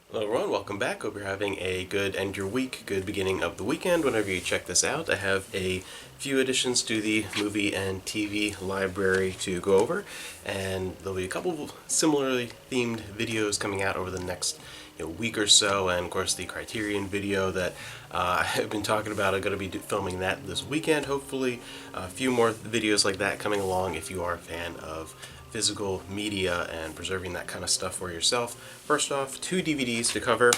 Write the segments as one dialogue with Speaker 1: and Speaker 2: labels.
Speaker 1: Hello everyone, welcome back. Hope you're having a good end of your week, good beginning of the weekend whenever you check this out. I have a few additions to the movie and TV library to go over, and there'll be a couple similarly themed videos coming out over the next week or so, and of course the Criterion video that I've been talking about. I'm going to be filming that this weekend, hopefully. A few more videos like that coming along if you are a fan of physical media and preserving that kind of stuff for yourself. First off, two DVDs to cover.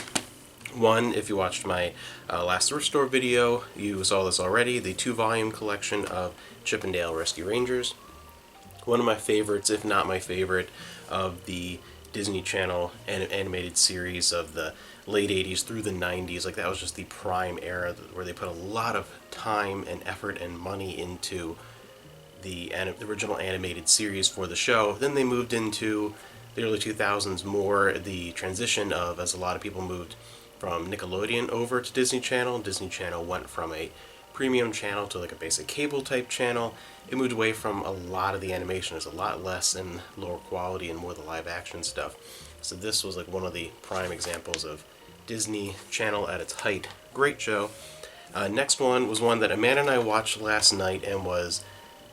Speaker 1: One, if you watched my last thrift store video, you saw this already, the 2-volume collection of Chip 'n Dale Rescue Rangers. One of my favorites, if not my favorite, of the Disney Channel animated series of the late 80s through the 90s. Like, that was just the prime era where they put a lot of time and effort and money into the original animated series for the show. Then they moved into the early 2000s more the transition of, as a lot of people moved from Nickelodeon over to Disney Channel. Disney Channel went from a premium channel to like a basic cable type channel. It moved away from a lot of the animation. There's a lot less and lower quality and more the live action stuff. So this was like one of the prime examples of Disney Channel at its height. Great show. Next one was one that Amanda and I watched last night and was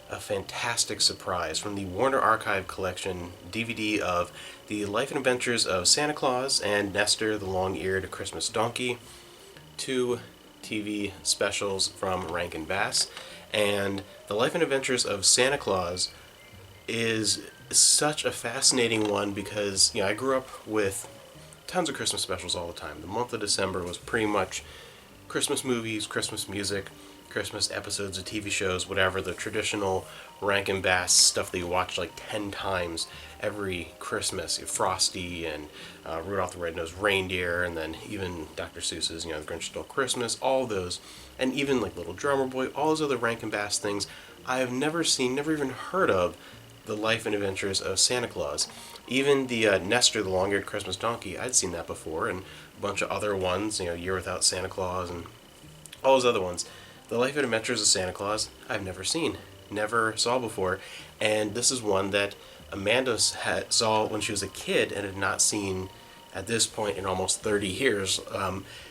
Speaker 1: a fantastic surprise, from the Warner Archive Collection DVD of The Life and Adventures of Santa Claus and Nestor the Long-Eared Christmas Donkey, two TV specials from Rankin Bass. And The Life and Adventures of Santa Claus is such a fascinating one because, I grew up with tons of Christmas specials all the time. The month of December was pretty much Christmas movies, Christmas music, Christmas episodes of TV shows, whatever, the traditional Rankin Bass stuff that you watch like 10 times every Christmas. Frosty and Rudolph the Red-Nosed Reindeer, and then even Dr. Seuss's, The Grinch Stole Christmas, all those, and even like Little Drummer Boy, all those other Rankin Bass things. I have never seen, never even heard of The Life and Adventures of Santa Claus. Even the Nestor the Long-Eared Christmas Donkey, I'd seen that before, and a bunch of other ones, Year Without Santa Claus, and all those other ones. The Life and Adventures of Santa Claus, I've never seen, never saw before, and this is one that Amanda saw when she was a kid and had not seen at this point in almost 30 years,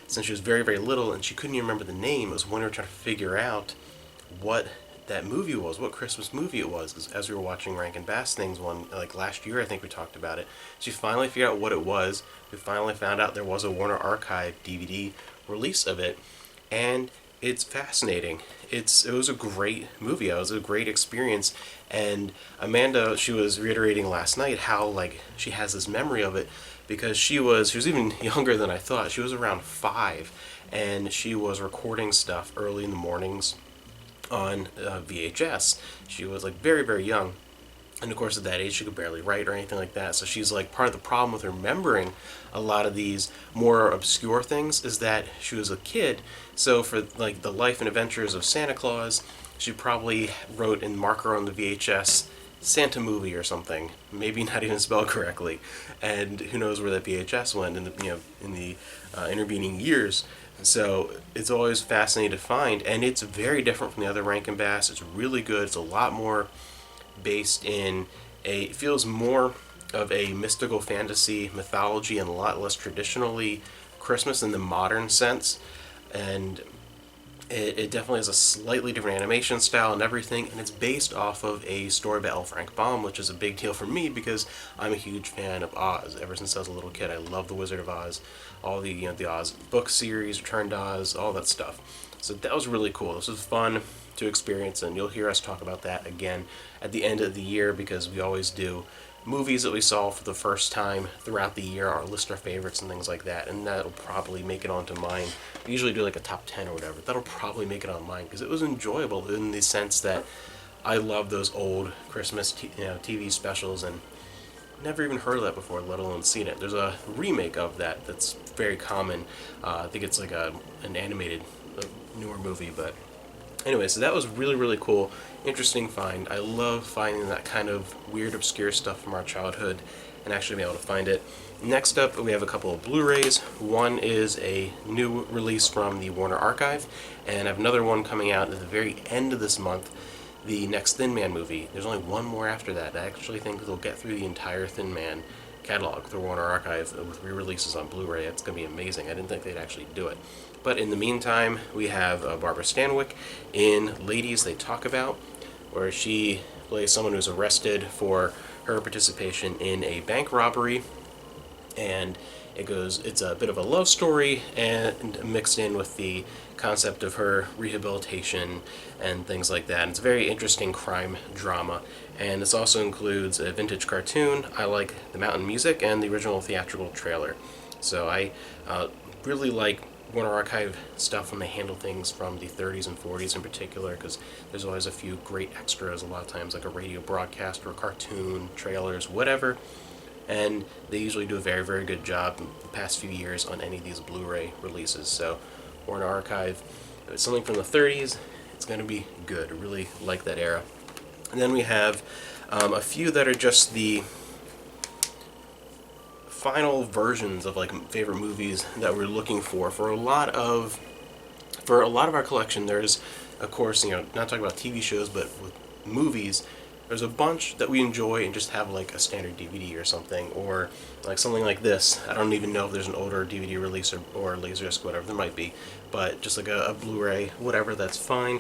Speaker 1: since she was very, very little, and she couldn't even remember the name. It was when we were trying to figure out what that movie was, what Christmas movie it was, because as we were watching Rankin Bass things like last year, I think we talked about it, she finally figured out what it was. We finally found out there was a Warner Archive DVD release of it, and it's fascinating. It was a great movie. It was a great experience. And Amanda, she was reiterating last night how she has this memory of it because she was even younger than I thought. She was around 5, and she was recording stuff early in the mornings on VHS. She was very, very young. And of course, at that age, she could barely write or anything like that. So she's part of the problem with remembering a lot of these more obscure things is that she was a kid. So for the Life and Adventures of Santa Claus, she probably wrote in marker on the VHS Santa movie or something, maybe not even spelled correctly. And who knows where that VHS went in the intervening years. So it's always fascinating to find, and it's very different from the other Rankin Bass. It's really good. It's a lot more based in it feels more of a mystical fantasy mythology and a lot less traditionally Christmas in the modern sense, and it definitely has a slightly different animation style and everything, and it's based off of a story by L. Frank Baum, which is a big deal for me because I'm a huge fan of Oz. Ever since I was a little kid, I love The Wizard of Oz, all the the Oz book series, Return to Oz, all that stuff. So that was really cool. This was fun to experience, and you'll hear us talk about that again at the end of the year because we always do movies that we saw for the first time throughout the year, our list our favorites and things like that, and that'll probably make it onto mine. We usually do a top 10 or whatever. That'll probably make it on mine because it was enjoyable in the sense that I love those old Christmas TV specials and never even heard of that before, let alone seen it. There's a remake of that that's very common. I think it's an animated newer movie, but anyway, so that was really, really cool. Interesting find. I love finding that kind of weird, obscure stuff from our childhood and actually being able to find it. Next up, we have a couple of Blu-rays. One is a new release from the Warner Archive, and I have another one coming out at the very end of this month, the next Thin Man movie. There's only one more after that. I actually think they'll get through the entire Thin Man catalog, with their Warner Archive, with re-releases on Blu-ray. It's going to be amazing. I didn't think they'd actually do it. But in the meantime, we have Barbara Stanwyck in Ladies They Talk About, where she plays someone who's arrested for her participation in a bank robbery, and it's a bit of a love story and mixed in with the concept of her rehabilitation and things like that. And it's a very interesting crime drama, and this also includes a vintage cartoon. I like the mountain music and the original theatrical trailer. So I really like Warner Archive stuff when they handle things from the 30s and 40s in particular, because there's always a few great extras, a lot of times like a radio broadcast or a cartoon, trailers, whatever. And they usually do a very, very good job in the past few years on any of these Blu-ray releases. So Warner Archive, if it's something from the 30s, it's going to be good. I really like that era. And then we have a few that are just the final versions of like favorite movies that we're looking for. For a lot of our collection, there's, of course, not talking about TV shows, but with movies, there's a bunch that we enjoy and just have like a standard DVD or something, or like something like this. I don't even know if there's an older DVD release or Laserdisc, whatever there might be, but just like a Blu-ray, whatever, that's fine.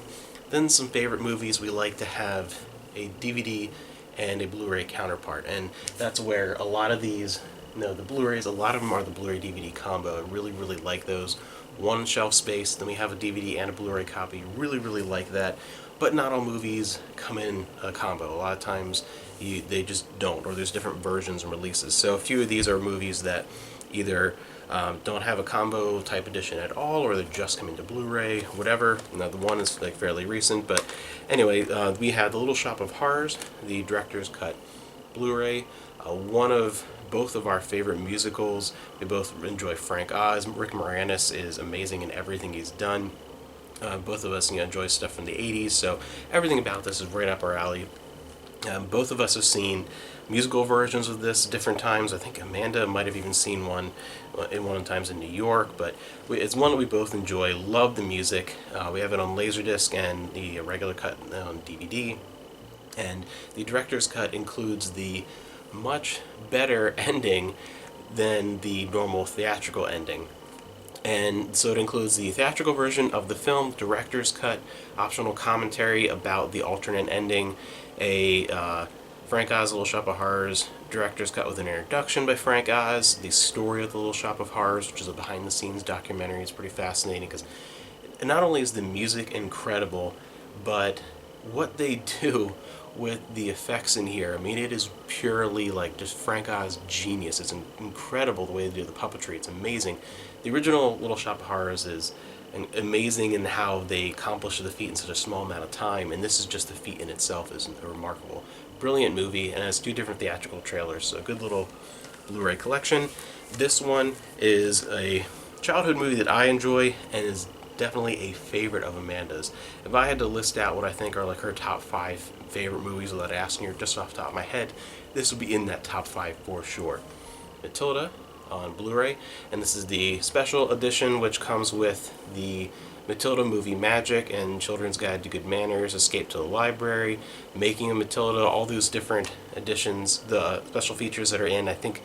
Speaker 1: Then some favorite movies, we like to have a DVD and a Blu-ray counterpart, and that's where a lot of these, the Blu-rays, a lot of them are the Blu-ray DVD combo. I really, really like those. One shelf space, then we have a DVD and a Blu-ray copy. Really, really like that. But not all movies come in a combo. A lot of times they just don't, or there's different versions and releases. So a few of these are movies that either don't have a combo type edition at all, or they're just coming to Blu-ray, whatever. Now the one is like fairly recent, but anyway, we have The Little Shop of Horrors, the director's cut Blu-ray, one of both of our favorite musicals. We both enjoy Frank Oz. Rick Moranis is amazing in everything he's done. Both of us enjoy stuff from the 80s, so everything about this is right up our alley. Both of us have seen musical versions of this different times. I think Amanda might have even seen one of the times in New York, but it's one that we both enjoy. Love the music. We have it on Laserdisc and the regular cut on DVD, and the director's cut includes the much better ending than the normal theatrical ending. And so it includes the theatrical version of the film, director's cut, optional commentary about the alternate ending, a Frank Oz, Little Shop of Horrors director's cut with an introduction by Frank Oz, the story of the Little Shop of Horrors, which is a behind-the-scenes documentary. It's pretty fascinating because not only is the music incredible, but what they do with the effects in here, I mean, it is purely like just Frank Oz genius. It's incredible the way they do the puppetry. It's amazing. The original Little Shop of Horrors is amazing in how they accomplish the feat in such a small amount of time, and this is just the feat in itself is remarkable. Brilliant movie, and it has 2 different theatrical trailers, so a good little Blu-ray collection. This one is a childhood movie that I enjoy and is definitely a favorite of Amanda's. If I had to list out what I think are like her top 5 favorite movies without asking her just off the top of my head, this would be in that top 5 for sure. Matilda on Blu-ray, and this is the special edition which comes with the Matilda movie magic and Children's Guide to Good Manners, Escape to the Library, Making of Matilda, all those different editions, the special features that are in. I think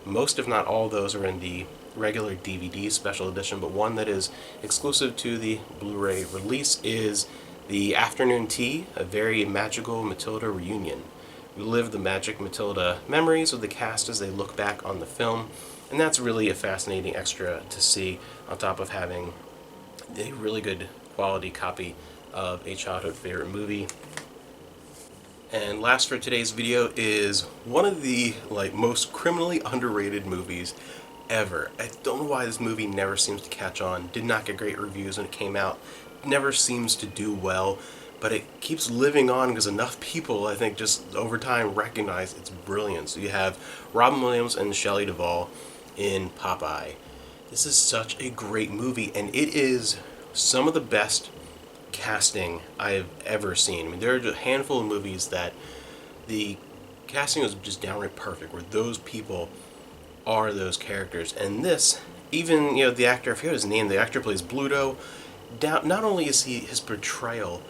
Speaker 1: most, if not all, of those are in the regular DVD special edition, but one that is exclusive to the Blu-ray release is the Afternoon Tea, a very magical Matilda reunion. Relive the magic Matilda memories of the cast as they look back on the film, and that's really a fascinating extra to see, on top of having a really good quality copy of a childhood favorite movie. And last for today's video is one of the most criminally underrated movies ever. I don't know why this movie never seems to catch on. Did not get great reviews when it came out. Never seems to do well, but it keeps living on because enough people, I think, just over time recognize its brilliance. So you have Robin Williams and Shelley Duvall in Popeye. This is such a great movie, and it is some of the best casting I've ever seen. I mean, there are a handful of movies that the casting was just downright perfect, where those people are those characters. And this, even, the actor, I forget his name, the actor plays Bluto. Not only is his portrayal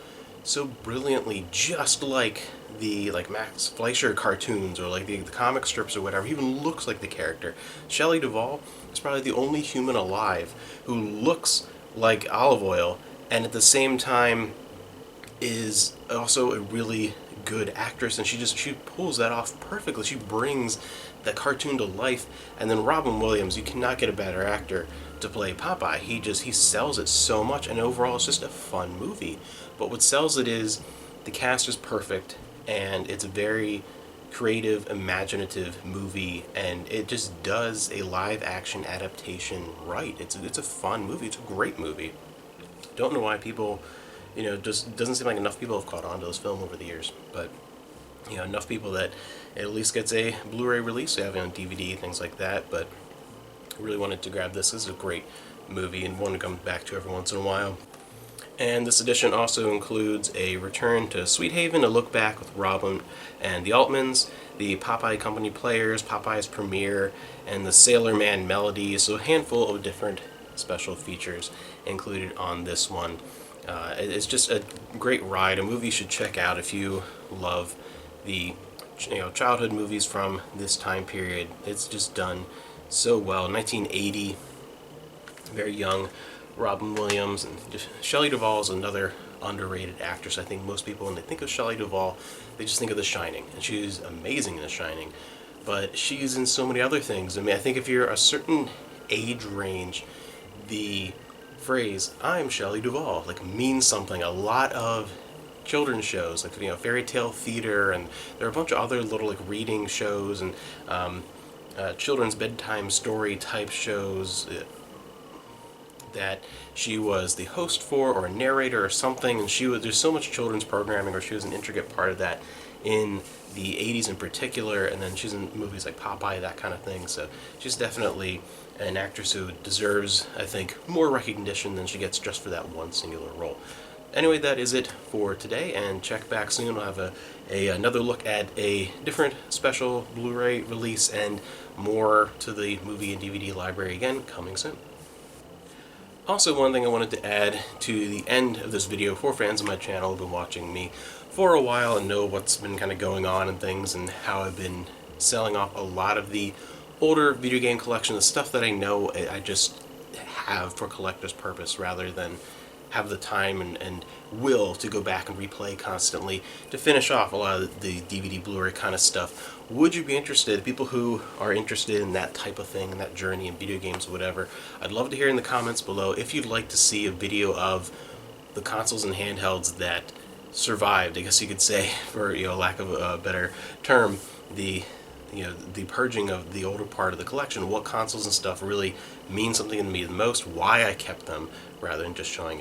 Speaker 1: so brilliantly just like the like Max Fleischer cartoons or like the comic strips or whatever. He even looks like the character. Shelley Duvall is probably the only human alive who looks like Olive Oyl and at the same time is also a really good actress, and she pulls that off perfectly. She brings the cartoon to life. And then Robin Williams, you cannot get a better actor to play Popeye. He sells it so much, and overall it's just a fun movie. But what sells it is the cast is perfect, and it's a very creative, imaginative movie, and it just does a live action adaptation right. It's a fun movie. It's a great movie. Don't know why people, just doesn't seem like enough people have caught on to this film over the years, but enough people that it at least gets a Blu-ray release. They have it on DVD, things like that. But I really wanted to grab this. This is a great movie and one to come back to every once in a while. And this edition also includes a return to Sweet Haven, a look back with Robin and the Altmans, the Popeye Company players, Popeye's premiere, and the Sailor Man melody. So a handful of different special features included on this one. It's just a great ride, a movie you should check out if you love the childhood movies from this time period. It's just done so well. 1980, very young Robin Williams, and Shelley Duvall is another underrated actress. I think most people, when they think of Shelley Duvall, they just think of The Shining, and she's amazing in The Shining. But she's in so many other things. I mean, I think if you're a certain age range, the phrase "I'm Shelley Duvall" means something. A lot of children's shows, fairy tale theater, and there are a bunch of other little reading shows and children's bedtime story type shows that she was the host for, or a narrator or something. And there's so much children's programming, or she was an intricate part of that in the 80s in particular, and then she's in movies like Popeye, that kind of thing. So she's definitely an actress who deserves, I think, more recognition than she gets just for that one singular role. Anyway, that is it for today, and check back soon. We'll have another look at a different special Blu-ray release and more to the movie and DVD library again, coming soon. Also, one thing I wanted to add to the end of this video for fans of my channel who've been watching me for a while and know what's been kind of going on and things, and how I've been selling off a lot of the older video game collection, the stuff that I know I just have for collector's purpose rather than have the time and will to go back and replay constantly to finish off a lot of the DVD Blu-ray kind of stuff. Would you be interested, people who are interested in that type of thing, and that journey in video games or whatever? I'd love to hear in the comments below if you'd like to see a video of the consoles and handhelds that survived, I guess you could say, for lack of a better term, the purging of the older part of the collection, what consoles and stuff really mean something to me the most, why I kept them, rather than just showing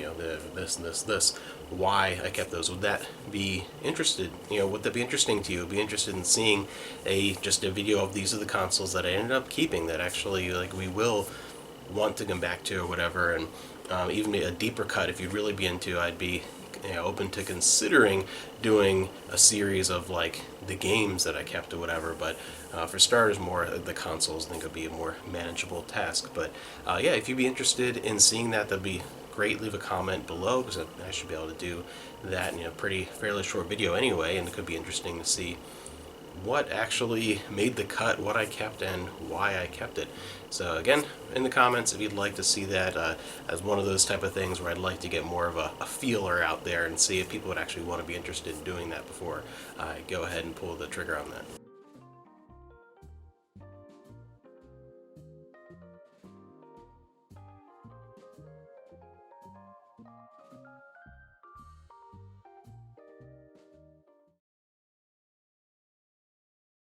Speaker 1: this, why I kept those. Would that be interesting to you? Be interested in seeing just a video of these are the consoles that I ended up keeping that actually we will want to come back to or whatever, and even a deeper cut if you'd really be into. I'd be open to considering doing a series of the games that I kept or whatever, but for starters, more the consoles I think would be a more manageable task. But yeah, if you'd be interested in seeing that, that'd be great. Leave a comment below, because I should be able to do that in a fairly short video anyway, and it could be interesting to see what actually made the cut, what I kept, and why I kept it. So again, in the comments if you'd like to see that as one of those type of things where I'd like to get more of a feeler out there and see if people would actually want to be interested in doing that before I go ahead and pull the trigger on that.